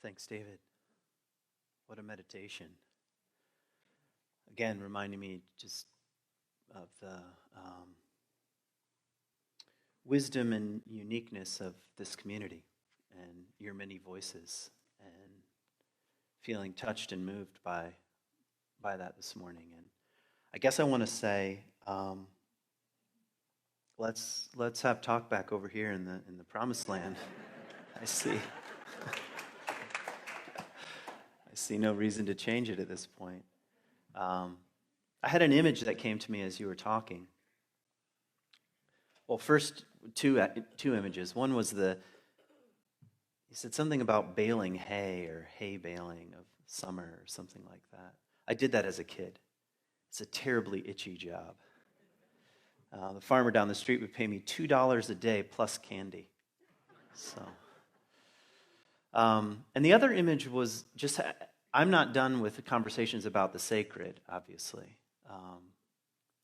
Thanks, David. What a meditation. Again, reminding me just of the wisdom and uniqueness of this community and your many voices, and feeling touched and moved by that this morning. And I guess I want to say, let's have talk back over here in the promised land. I see no reason to change it at this point. I had an image that came to me as you were talking. Well, first, two images. One was you said something about baling hay or hay baling of summer or something like that. I did that as a kid. It's a terribly itchy job. The farmer down the street would pay me $2 a day plus candy. So, and the other image was just, I'm not done with the conversations about the sacred, obviously.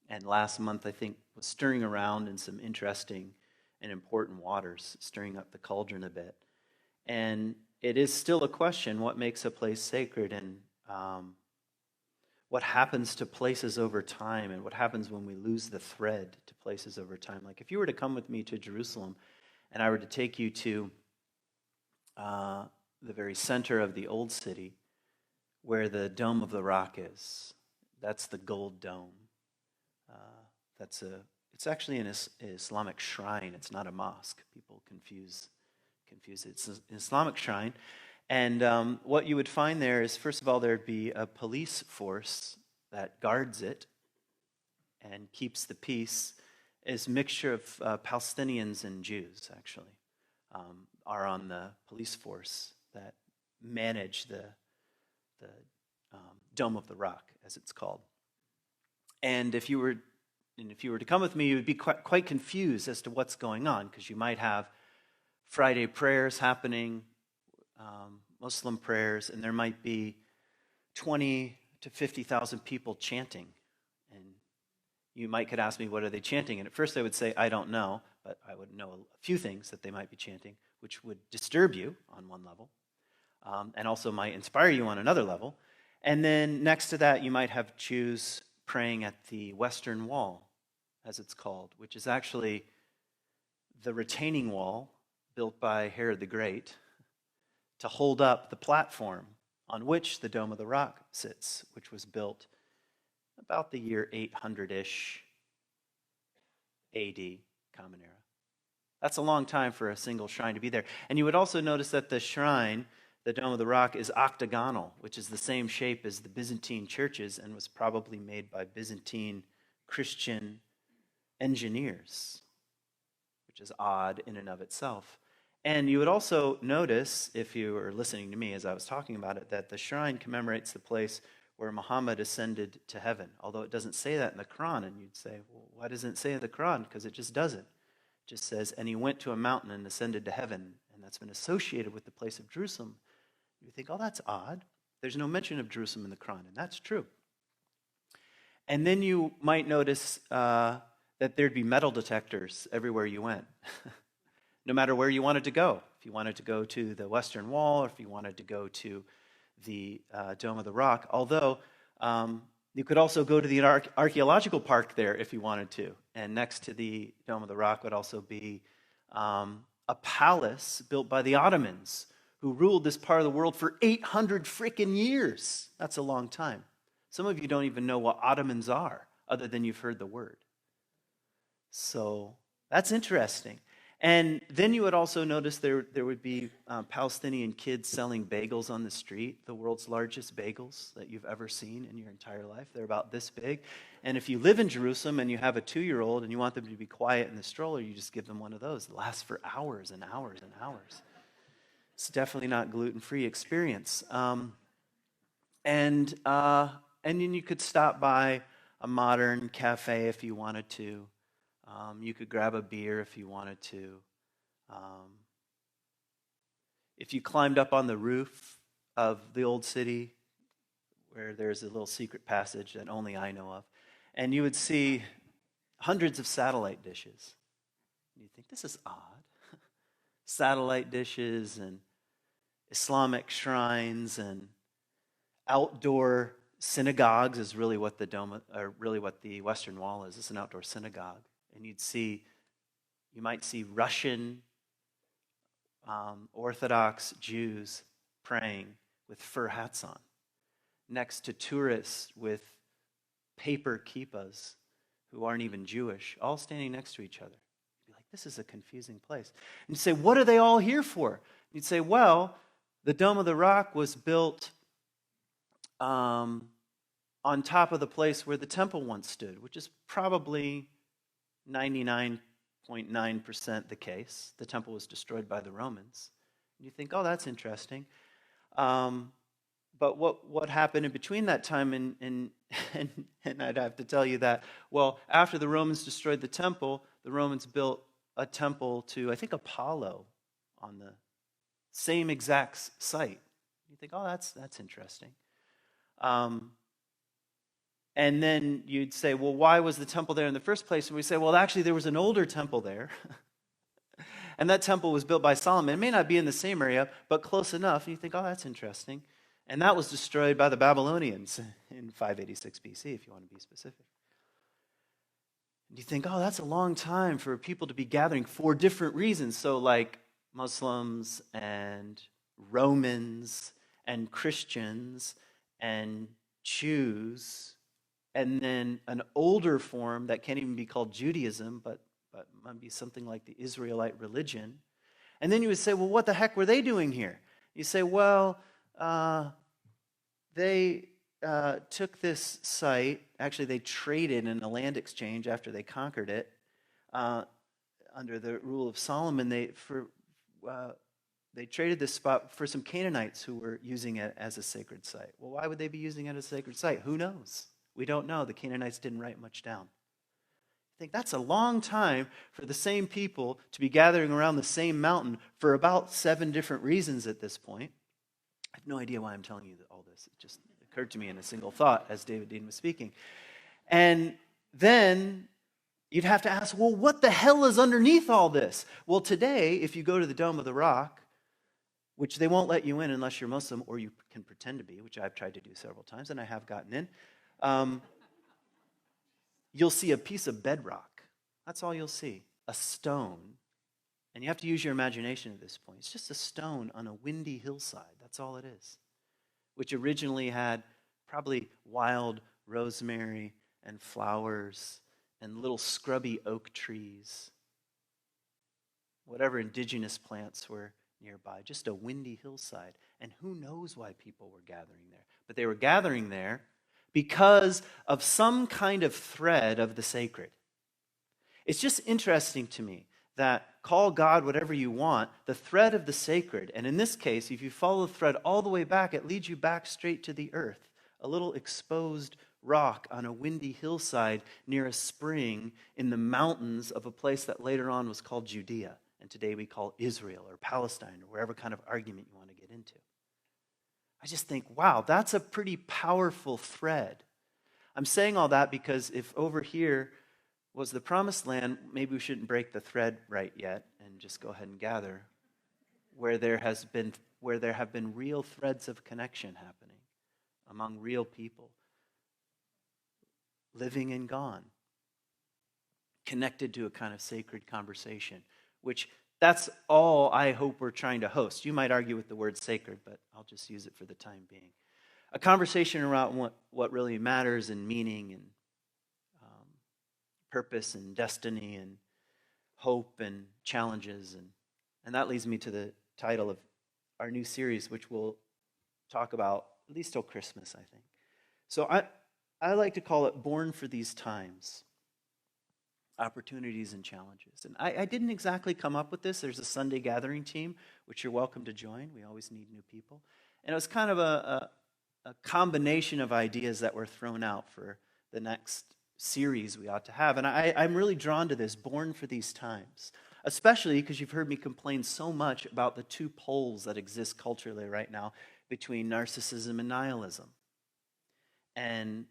And last month, I think, was stirring around in some interesting and important waters, stirring up the cauldron a bit. And it is still a question, what makes a place sacred, and what happens to places over time, and what happens when we lose the thread to places over time. Like if you were to come with me to Jerusalem, and I were to take you to the very center of the old city, where the Dome of the Rock is. That's the gold dome. It's actually an Islamic shrine. It's not a mosque. People confuse it. It's an Islamic shrine. And what you would find there is, first of all, there'd be a police force that guards it and keeps the peace. It's a mixture of Palestinians and Jews, actually, are on the police force that manage the Dome of the Rock, as it's called. And if you were to come with me, you would be quite confused as to what's going on, because you might have Friday prayers happening, Muslim prayers, and there might be 20 to 50,000 people chanting. And you could ask me, what are they chanting? And at first I would say, I don't know, but I would know a few things that they might be chanting, which would disturb you on one level, and also might inspire you on another level. And then next to that, you might have Jews praying at the Western Wall, as it's called, which is actually the retaining wall built by Herod the Great to hold up the platform on which the Dome of the Rock sits, which was built about the year 800-ish AD, Common Era. That's a long time for a single shrine to be there. And you would also notice that the shrine, the Dome of the Rock, is octagonal, which is the same shape as the Byzantine churches and was probably made by Byzantine Christian engineers, which is odd in and of itself. And you would also notice, if you were listening to me as I was talking about it, that the shrine commemorates the place where Muhammad ascended to heaven, although it doesn't say that in the Quran. And you'd say, well, why doesn't it say in the Quran? Because it just doesn't. It just says, and he went to a mountain and ascended to heaven, and that's been associated with the place of Jerusalem. You think, oh, that's odd. There's no mention of Jerusalem in the Quran, and that's true. And then you might notice that there'd be metal detectors everywhere you went, no matter where you wanted to go. If you wanted to go to the Western Wall, or if you wanted to go to the Dome of the Rock, although you could also go to the archaeological park there if you wanted to. And next to the Dome of the Rock would also be a palace built by the Ottomans, who ruled this part of the world for 800 freaking years. That's a long time. Some of you don't even know what Ottomans are, other than you've heard the word. So that's interesting. And then you would also notice there would be Palestinian kids selling bagels on the street, the world's largest bagels that you've ever seen in your entire life. They're about this big. And if you live in Jerusalem and you have a 2-year-old and you want them to be quiet in the stroller, you just give them one of those. It lasts for hours and hours and hours. It's definitely not gluten-free experience. And then you could stop by a modern cafe if you wanted to. You could grab a beer if you wanted to. If you climbed up on the roof of the old city, where there's a little secret passage that only I know of, and you would see hundreds of satellite dishes. And you'd think, this is odd. Satellite dishes, and Islamic shrines and outdoor synagogues is really what the Western Wall is. It's an outdoor synagogue. And you might see Russian Orthodox Jews praying with fur hats on, next to tourists with paper kippahs who aren't even Jewish, all standing next to each other. You'd be like, this is a confusing place. And you'd say, what are they all here for? You'd say, well, the Dome of the Rock was built on top of the place where the temple once stood, which is probably 99.9% the case. The temple was destroyed by the Romans. And you think, oh, that's interesting. But what happened in between that time, and I'd have to tell you that, well, after the Romans destroyed the temple, the Romans built a temple to, I think, Apollo on the same exact site. You think, oh, that's interesting. And then you'd say, well, why was the temple there in the first place? And we say, well, actually, there was an older temple there. And that temple was built by Solomon. It may not be in the same area, but close enough. And you think, oh, that's interesting. And that was destroyed by the Babylonians in 586 BC, if you want to be specific. And you think, oh, that's a long time for people to be gathering for different reasons. So like Muslims and Romans and Christians and Jews, and then an older form that can't even be called Judaism, but might be something like the Israelite religion. And then you would say, well, what the heck were they doing here? You say, well, they took this site. Actually, they traded in a land exchange after they conquered it. Under the rule of Solomon, they traded this spot for some Canaanites who were using it as a sacred site. Well, why would they be using it as a sacred site? Who knows? We don't know. The Canaanites didn't write much down. I think that's a long time for the same people to be gathering around the same mountain for about 7 different reasons at this point. I have no idea why I'm telling you all this. It just occurred to me in a single thought as David Dean was speaking. And then you'd have to ask, well, what the hell is underneath all this? Well, today, if you go to the Dome of the Rock, which they won't let you in unless you're Muslim, or you can pretend to be, which I've tried to do several times, and I have gotten in, you'll see a piece of bedrock. That's all you'll see, a stone. And you have to use your imagination at this point. It's just a stone on a windy hillside. That's all it is, which originally had probably wild rosemary and flowers and little scrubby oak trees, whatever indigenous plants were nearby, just a windy hillside. And who knows why people were gathering there. But they were gathering there because of some kind of thread of the sacred. It's just interesting to me that call God whatever you want, the thread of the sacred, and in this case, if you follow the thread all the way back, it leads you back straight to the earth, a little exposed rock on a windy hillside near a spring in the mountains of a place that later on was called Judea, and today we call Israel or Palestine or wherever kind of argument you want to get into. I just think, wow, that's a pretty powerful thread. I'm saying all that because if over here was the promised land, maybe we shouldn't break the thread right yet and just go ahead and gather where there have been real threads of connection happening among real people, living and gone, connected to a kind of sacred conversation, which that's all I hope we're trying to host. You might argue with the word sacred, but I'll just use it for the time being. A conversation around what really matters and meaning and purpose and destiny and hope and challenges. And that leads me to the title of our new series, which we'll talk about at least till Christmas, I think. So I like to call it Born for These Times. Opportunities and challenges. And I didn't exactly come up with this. There's a Sunday gathering team, which you're welcome to join. We always need new people. And it was kind of a combination of ideas that were thrown out for the next series we ought to have. And I'm really drawn to this, Born for These Times, especially because you've heard me complain so much about the 2 poles that exist culturally right now between narcissism and nihilism. And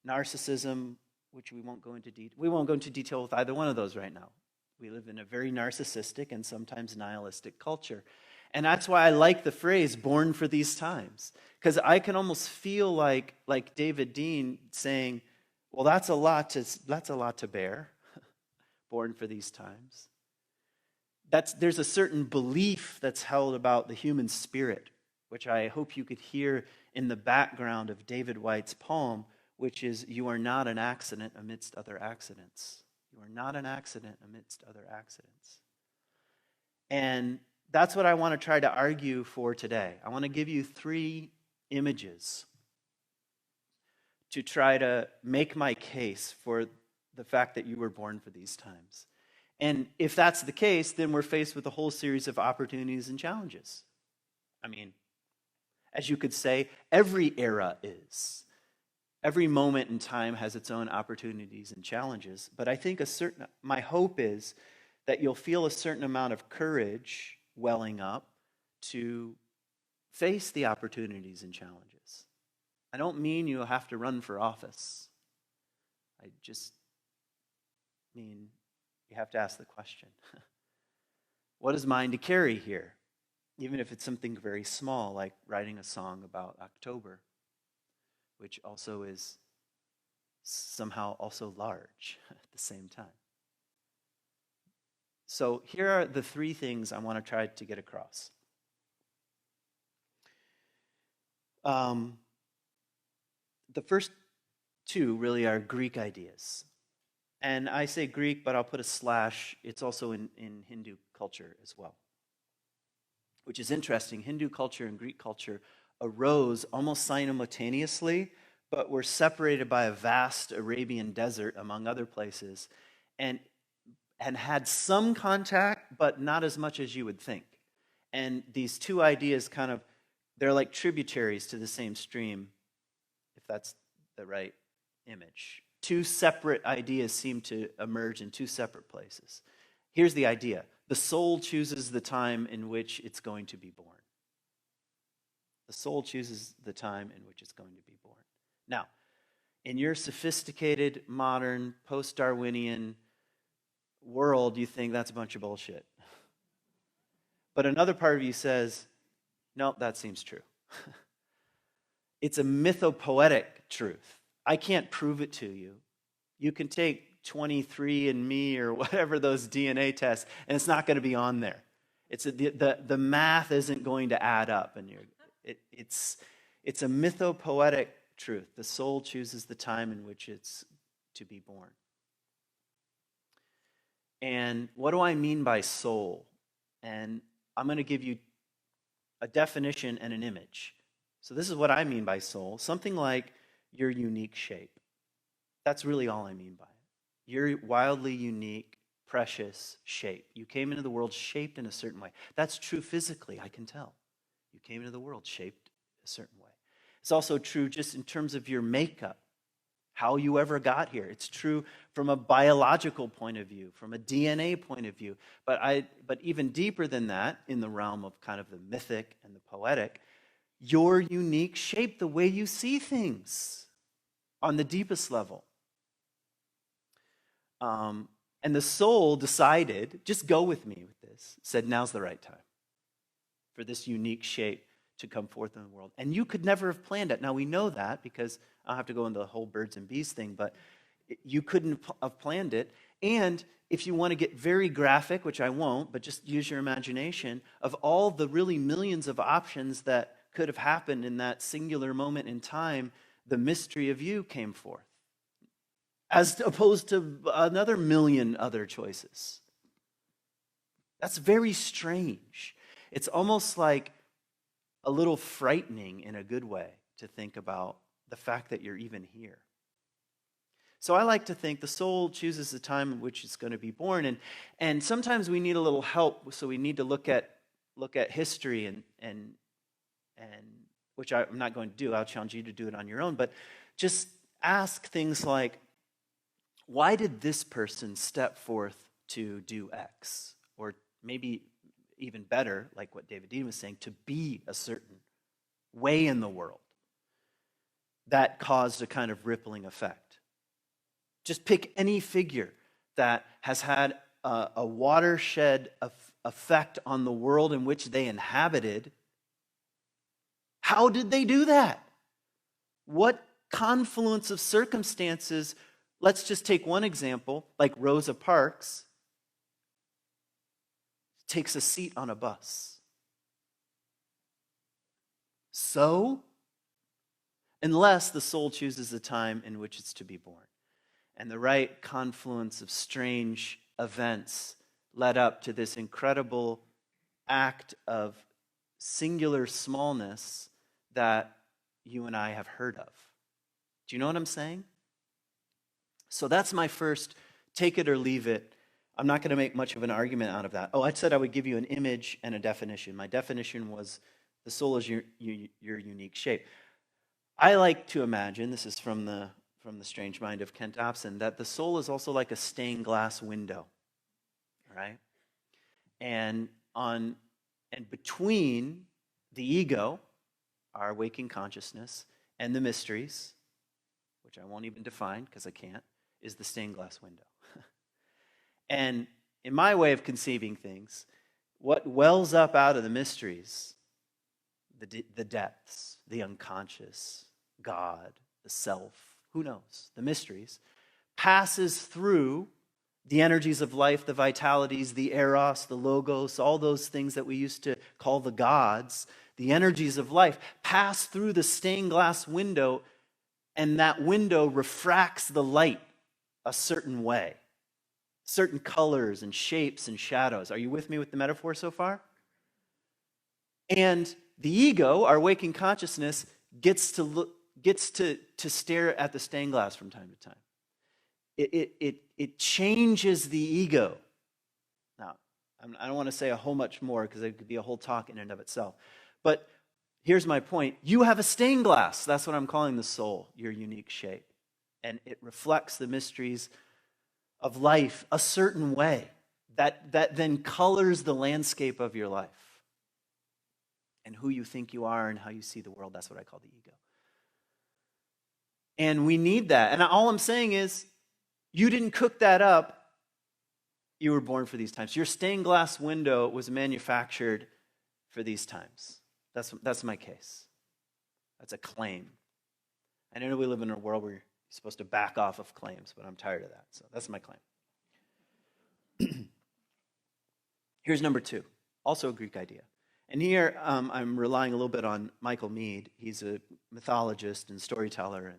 narcissism, which we won't go into detail with either one of those right now. We live in a very narcissistic and sometimes nihilistic culture. And that's why I like the phrase "born for these times," because I can almost feel like David Dean saying, "Well, that's a lot to bear, born for these times." There's a certain belief that's held about the human spirit, which I hope you could hear in the background of David White's poem, which is, "You are not an accident amidst other accidents. You are not an accident amidst other accidents." And that's what I want to try to argue for today. I want to give you 3 images to try to make my case for the fact that you were born for these times. And if that's the case, then we're faced with a whole series of opportunities and challenges. I mean, as you could say, every era is. Every moment in time has its own opportunities and challenges. But I think my hope is that you'll feel a certain amount of courage welling up to face the opportunities and challenges. I don't mean you'll have to run for office. I just mean you have to ask the question, what is mine to carry here? Even if it's something very small, like writing a song about October, which also is somehow also large at the same time. So here are the 3 things I want to try to get across. The first 2 really are Greek ideas. And I say Greek, but I'll put a slash. It's also in Hindu culture as well, which is interesting. Hindu culture and Greek culture arose almost simultaneously, but were separated by a vast Arabian desert, among other places, and had some contact, but not as much as you would think. And these 2 ideas they're like tributaries to the same stream, if that's the right image. 2 separate ideas seem to emerge in 2 separate places. Here's the idea. The soul chooses the time in which it's going to be born. The soul chooses the time in which it's going to be born. Now, in your sophisticated, modern, post-Darwinian world, you think that's a bunch of bullshit. But another part of you says, no, that seems true. It's a mythopoetic truth. I can't prove it to you. You can take 23andMe or whatever those DNA tests, and it's not going to be on there. It's the math isn't going to add up, and it's a mythopoetic truth. The soul chooses the time in which it's to be born. And what do I mean by soul? And I'm going to give you a definition and an image. So this is what I mean by soul. Something like your unique shape. That's really all I mean by it. Your wildly unique, precious shape. You came into the world shaped in a certain way. That's true physically, I can tell. You came into the world shaped a certain way. It's also true just in terms of your makeup, how you ever got here. It's true from a biological point of view, from a DNA point of view. But even deeper than that, in the realm of kind of the mythic and the poetic, your unique shape, the way you see things on the deepest level. And the soul decided, just go with me with this, said now's the right time for this unique shape to come forth in the world. And you could never have planned it. Now we know that because I don't have to go into the whole birds and bees thing, but you couldn't have planned it. And if you want to get very graphic, which I won't, but just use your imagination, of all the really millions of options that could have happened in that singular moment in time, the mystery of you came forth, as opposed to another million other choices. That's very strange. It's almost like a little frightening in a good way to think about the fact that you're even here. So I like to think the soul chooses the time in which it's going to be born, and sometimes we need a little help, so we need to look at history and which I'm not going to do. I'll challenge you to do it on your own, but just ask things like, why did this person step forth to do X? Or maybe even better, like what David Dean was saying, to be a certain way in the world that caused a kind of rippling effect. Just pick any figure that has had a watershed effect on the world in which they inhabited. How did they do that? What confluence of circumstances? Let's just take one example, like Rosa Parks takes a seat on a bus. So, unless the soul chooses the time in which it's to be born, and the right confluence of strange events led up to this incredible act of singular smallness that you and I have heard of. Do you know what I'm saying? So that's my first take it or leave it. I'm not going to make much of an argument out of that. Oh, I said I would give you an image and a definition. My definition was the soul is your unique shape. I like to imagine, this is from the Strange Mind of Kent Dobson, that the soul is also like a stained glass window, right? And between the ego, our waking consciousness, and the mysteries, which I won't even define because I can't, is the stained glass window. And in my way of conceiving things, what wells up out of the mysteries, the depths, the unconscious, God, the self, who knows, the mysteries, passes through the energies of life, the vitalities, the eros, the logos, all those things that we used to call the gods, the energies of life, pass through the stained glass window, and that window refracts the light a certain way, certain colors and shapes and shadows. Are you with me with the metaphor so far? And the ego, our waking consciousness, gets to stare at the stained glass from time to time. It changes the ego. Now, I don't want to say a whole much more because it could be a whole talk in and of itself. But here's my point. You have a stained glass. That's what I'm calling the soul, your unique shape. And it reflects the mysteries of life a certain way that then colors the landscape of your life and who you think you are and how you see the world. That's what I call the ego. And we need that. And all I'm saying is, you didn't cook that up. You were born for these times. Your stained glass window was manufactured for these times. That's my case. That's a claim. I know we live in a world where you're supposed to back off of claims, but I'm tired of that. So that's my claim. Here's number 2, also a Greek idea. And here I'm relying a little bit on Michael Meade. He's a mythologist and storyteller,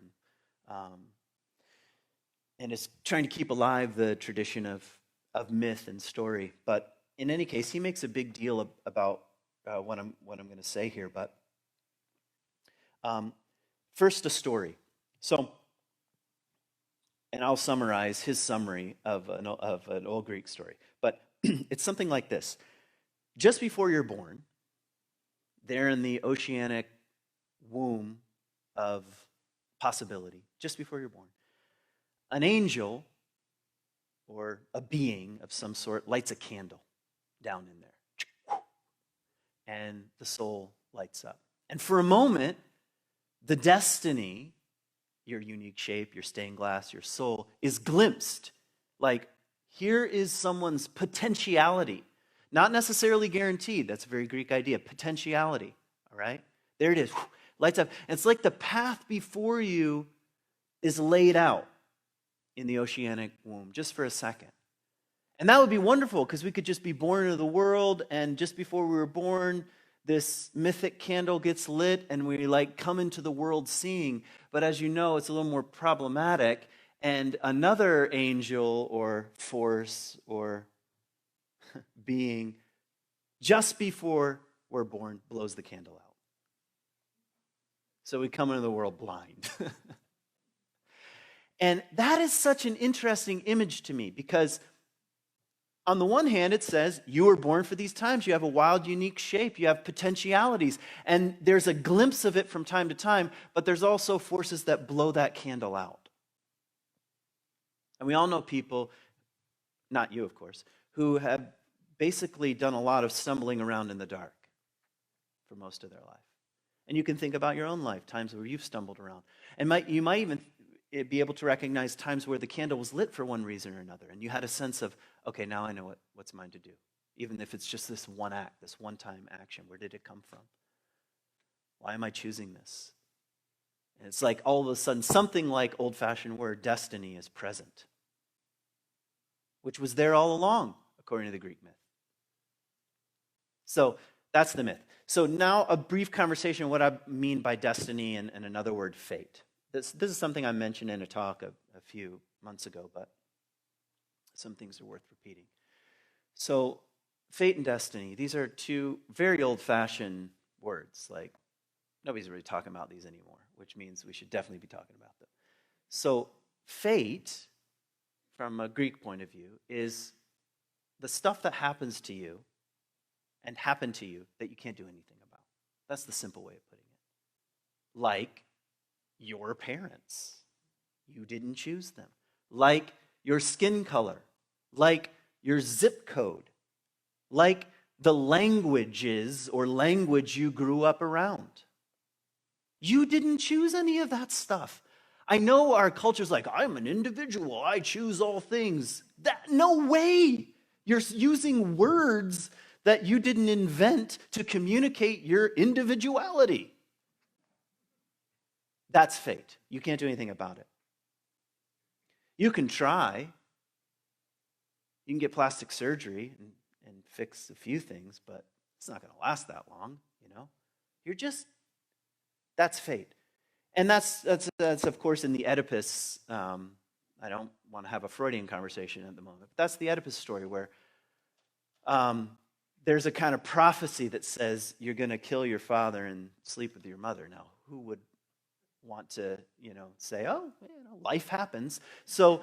and is trying to keep alive the tradition of myth and story. But in any case, he makes a big deal about what I'm going to say here. But first, a story. So, and I'll summarize his summary of an old Greek story. But it's something like this. Just before you're born, there in the oceanic womb of possibility, just before you're born, an angel or a being of some sort lights a candle down in there. And the soul lights up. And for a moment, the destiny, your unique shape, your stained glass, your soul, is glimpsed. Like, here is someone's potentiality. Not necessarily guaranteed. That's a very Greek idea. Potentiality. All right? There it is. Lights up. And it's like the path before you is laid out in the oceanic womb, just for a second. And that would be wonderful, because we could just be born into the world, and just before we were born, this mythic candle gets lit, and we come into the world seeing. But as you know, it's a little more problematic, and another angel or force or being, just before we're born, blows the candle out. So we come into the world blind. And that is such an interesting image to me, because on the one hand, it says, you were born for these times. You have a wild, unique shape. You have potentialities. And there's a glimpse of it from time to time, but there's also forces that blow that candle out. And we all know people, not you, of course, who have basically done a lot of stumbling around in the dark for most of their life. And you can think about your own life, times where you've stumbled around. And you might even be able to recognize times where the candle was lit for one reason or another, and you had a sense of, okay, now I know what's mine to do. even if it's just this one act, this one-time action. Where did it come from? Why am I choosing this? And it's like all of a sudden, something like old-fashioned word destiny is present, which was there all along, according to the Greek myth. So that's the myth. So now a brief conversation on what I mean by destiny and another word, fate. This is something I mentioned in a talk a few months ago, but some things are worth repeating. So fate and destiny, these are two very old-fashioned words. Like, nobody's really talking about these anymore, which means we should definitely be talking about them. So fate, from a Greek point of view, is the stuff that happens to you and happened to you that you can't do anything about. That's the simple way of putting it. Like your parents. You didn't choose them. Like your skin color. Like your zip code. Like the languages or language you grew up around. You didn't choose any of that stuff. I know our culture's like, I'm an individual, I choose all things. No way! You're using words that you didn't invent to communicate your individuality. That's fate. You can't do anything about it. You can try. You can get plastic surgery and fix a few things, but it's not going to last that long, you know? That's fate. And that's of course in the Oedipus, I don't want to have a Freudian conversation at the moment, but that's the Oedipus story where there's a kind of prophecy that says you're going to kill your father and sleep with your mother. Now, who would want to, say, oh, life happens. So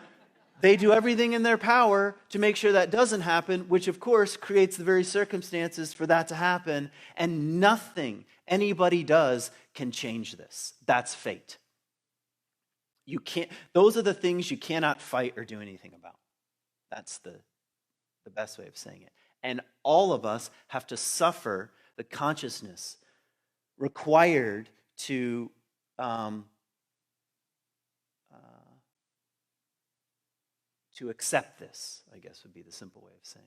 they do everything in their power to make sure that doesn't happen, which of course creates the very circumstances for that to happen, and nothing anybody does can change this. That's fate. You can't, those are the things you cannot fight or do anything about. That's the best way of saying it. And all of us have to suffer the consciousness required to accept this, I guess would be the simple way of saying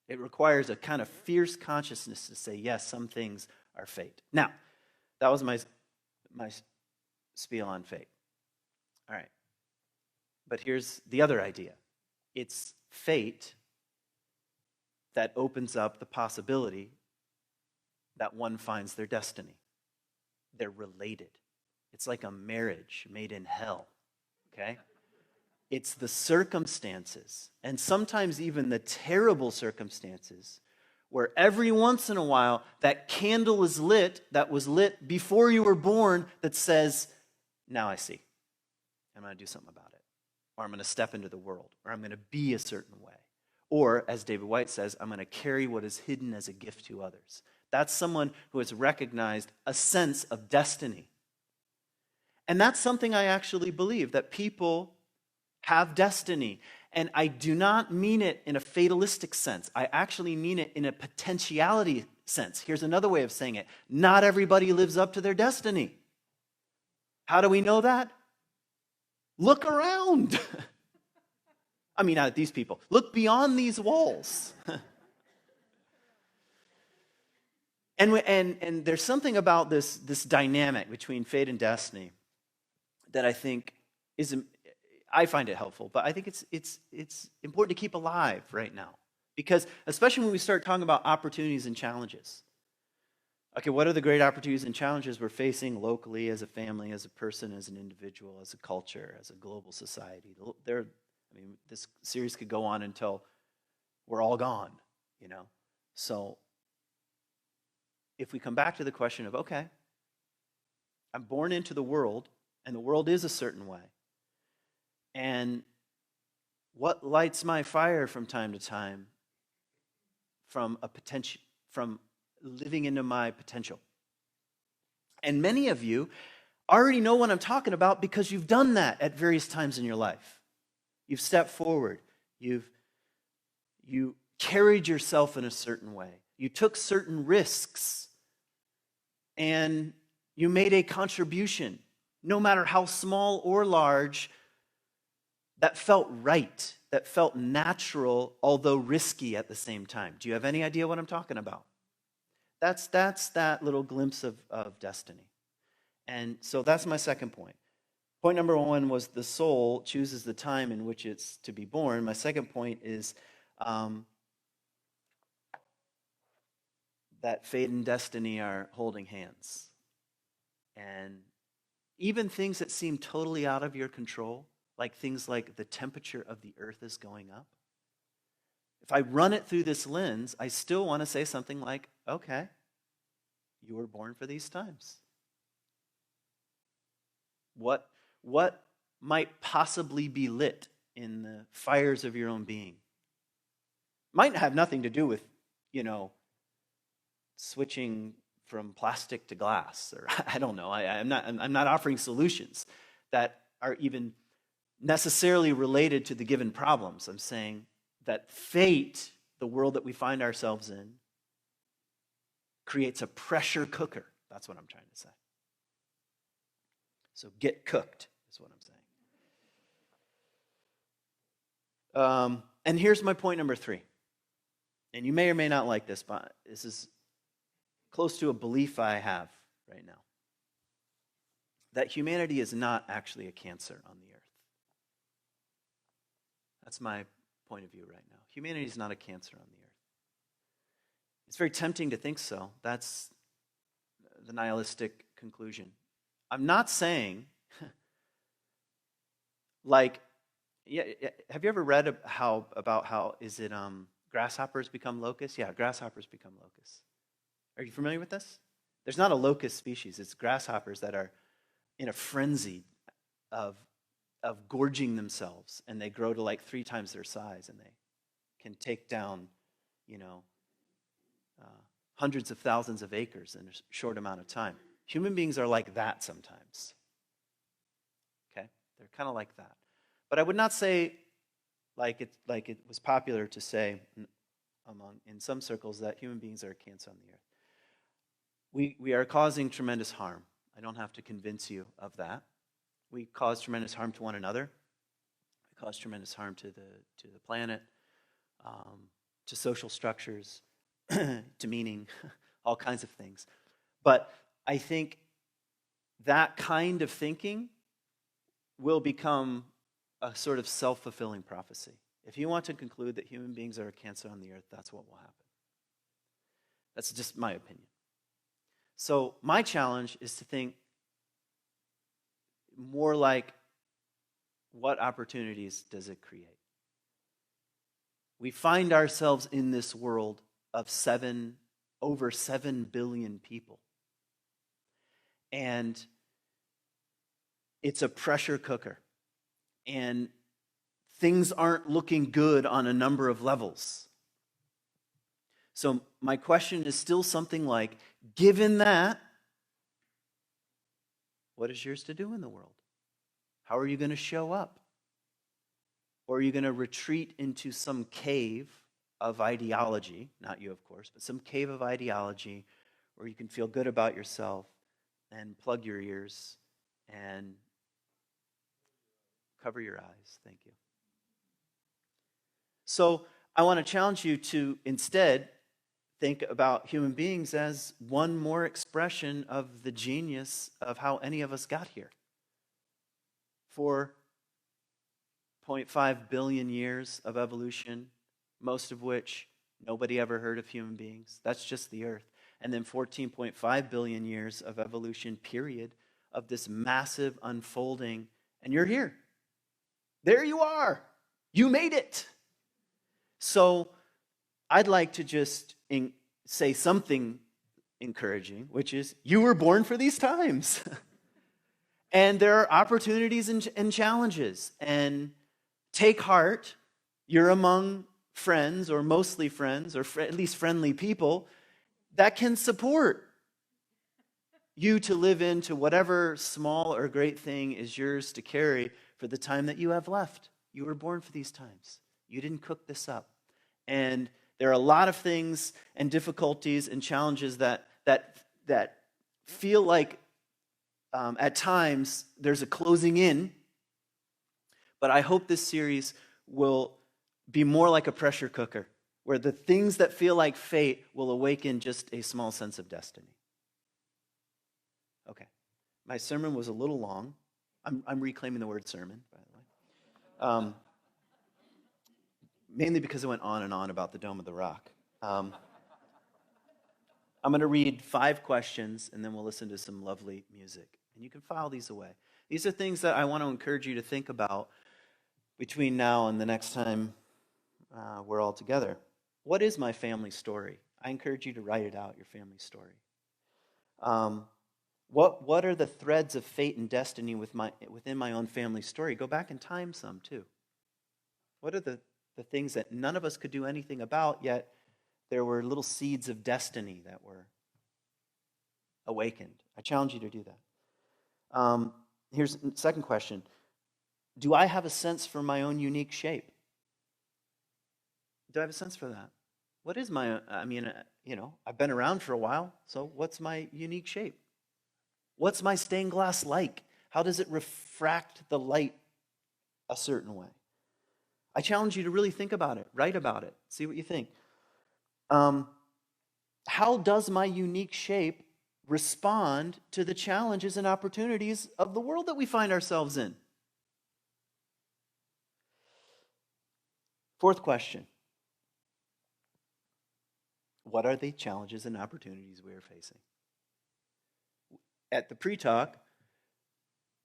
it. It requires a kind of fierce consciousness to say, yes, some things are fate. Now, that was my spiel on fate. All right. But here's the other idea. It's fate that opens up the possibility that one finds their destiny. They're related. It's like a marriage made in hell, okay? It's the circumstances, and sometimes even the terrible circumstances, where every once in a while that candle is lit, that was lit before you were born, that says, now I see. I'm going to do something about it. Or I'm going to step into the world. Or I'm going to be a certain way. Or, as David White says, I'm going to carry what is hidden as a gift to others. That's someone who has recognized a sense of destiny. And that's something I actually believe, that people have destiny. And I do not mean it in a fatalistic sense. I actually mean it in a potentiality sense. Here's another way of saying it. Not everybody lives up to their destiny. How do we know that? Look around. I mean, not at these people. Look beyond these walls. And there's something about this dynamic between fate and destiny that I think I find it helpful, but I think it's important to keep alive right now. Because especially when we start talking about opportunities and challenges. Okay, what are the great opportunities and challenges we're facing locally, as a family, as a person, as an individual, as a culture, as a global society? This series could go on until we're all gone, So if we come back to the question of, okay, I'm born into the world, and the world is a certain way. And what lights my fire from time to time from living into my potential? And many of you already know what I'm talking about because you've done that at various times in your life. You've stepped forward. You carried yourself in a certain way. You took certain risks. And you made a contribution, no matter how small or large. that felt right, that felt natural, although risky at the same time. Do you have any idea what I'm talking about? That's that little glimpse of destiny. And so that's my second point. Point number one was the soul chooses the time in which it's to be born. My second point is that fate and destiny are holding hands. And even things that seem totally out of your control, like things like the temperature of the earth is going up, if I run it through this lens, I still want to say something like, okay, you were born for these times. What might possibly be lit in the fires of your own being? Might have nothing to do with, switching from plastic to glass, or I don't know. I'm not offering solutions that are even necessarily related to the given problems. I'm saying that fate, the world that we find ourselves in, creates a pressure cooker. That's what I'm trying to say. So get cooked is what I'm saying. And here's my point number 3. And you may or may not like this, but this is close to a belief I have right now. That humanity is not actually a cancer on the earth. That's my point of view right now. Humanity is not a cancer on the earth. It's very tempting to think so. That's the nihilistic conclusion. I'm not saying, have you ever read about how grasshoppers become locusts? Yeah, grasshoppers become locusts. Are you familiar with this? There's not a locust species. It's grasshoppers that are in a frenzy of gorging themselves, and they grow to like 3 times their size, and they can take down, hundreds of thousands of acres in a short amount of time. Human beings are like that sometimes. Okay? They're kind of like that. But I would not say, like it was popular to say in some circles, that human beings are a cancer on the earth. We are causing tremendous harm. I don't have to convince you of that. We cause tremendous harm to one another. We cause tremendous harm to the planet, to social structures, to meaning, all kinds of things. But I think that kind of thinking will become a sort of self-fulfilling prophecy. If you want to conclude that human beings are a cancer on the earth, that's what will happen. That's just my opinion. So my challenge is to think more like, what opportunities does it create? We find ourselves in this world of over 7 billion people. And it's a pressure cooker. And things aren't looking good on a number of levels. So my question is still something like, given that, what is yours to do in the world? How are you going to show up? Or are you going to retreat into some cave of ideology, not you of course, but some cave of ideology where you can feel good about yourself and plug your ears and cover your eyes? Thank you. So I want to challenge you to instead think about human beings as one more expression of the genius of how any of us got here. 4.5 billion years of evolution, most of which nobody ever heard of human beings. That's just the earth. And then 14.5 billion years of evolution, period, of this massive unfolding. And you're here. There you are. You made it. So I'd like to just say something encouraging, which is, you were born for these times. And there are opportunities and challenges. And take heart. You're among friends, or mostly friends, or at least friendly people that can support you to live into whatever small or great thing is yours to carry for the time that you have left. You were born for these times. You didn't cook this up. And there are a lot of things and difficulties and challenges that feel like at times there's a closing in. But I hope this series will be more like a pressure cooker, where the things that feel like fate will awaken just a small sense of destiny. Okay. My sermon was a little long. I'm reclaiming the word sermon, by the way. Mainly because I went on and on about the Dome of the Rock. I'm going to read 5 questions, and then we'll listen to some lovely music. And you can file these away. These are things that I want to encourage you to think about between now and the next time we're all together. What is my family story? I encourage you to write it out, your family story. What are the threads of fate and destiny within my own family story? Go back in time some, too. What are the things that none of us could do anything about, yet there were little seeds of destiny that were awakened? I challenge you to do that. Here's the second question. Do I have a sense for my own unique shape? Do I have a sense for that? What is I've been around for a while, so what's my unique shape? What's my stained glass like? How does it refract the light a certain way? I challenge you to really think about it, write about it, see what you think. How does my unique shape respond to the challenges and opportunities of the world that we find ourselves in? Fourth question. What are the challenges and opportunities we are facing? At the pre-talk,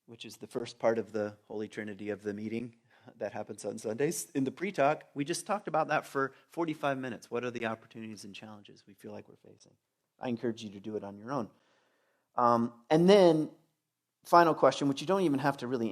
which is the first part of the Holy Trinity of the meeting that happens on Sundays, in the pre-talk, we just talked about that for 45 minutes. What are the opportunities and challenges we feel like we're facing? I encourage you to do it on your own. And then, final question, which you don't even have to really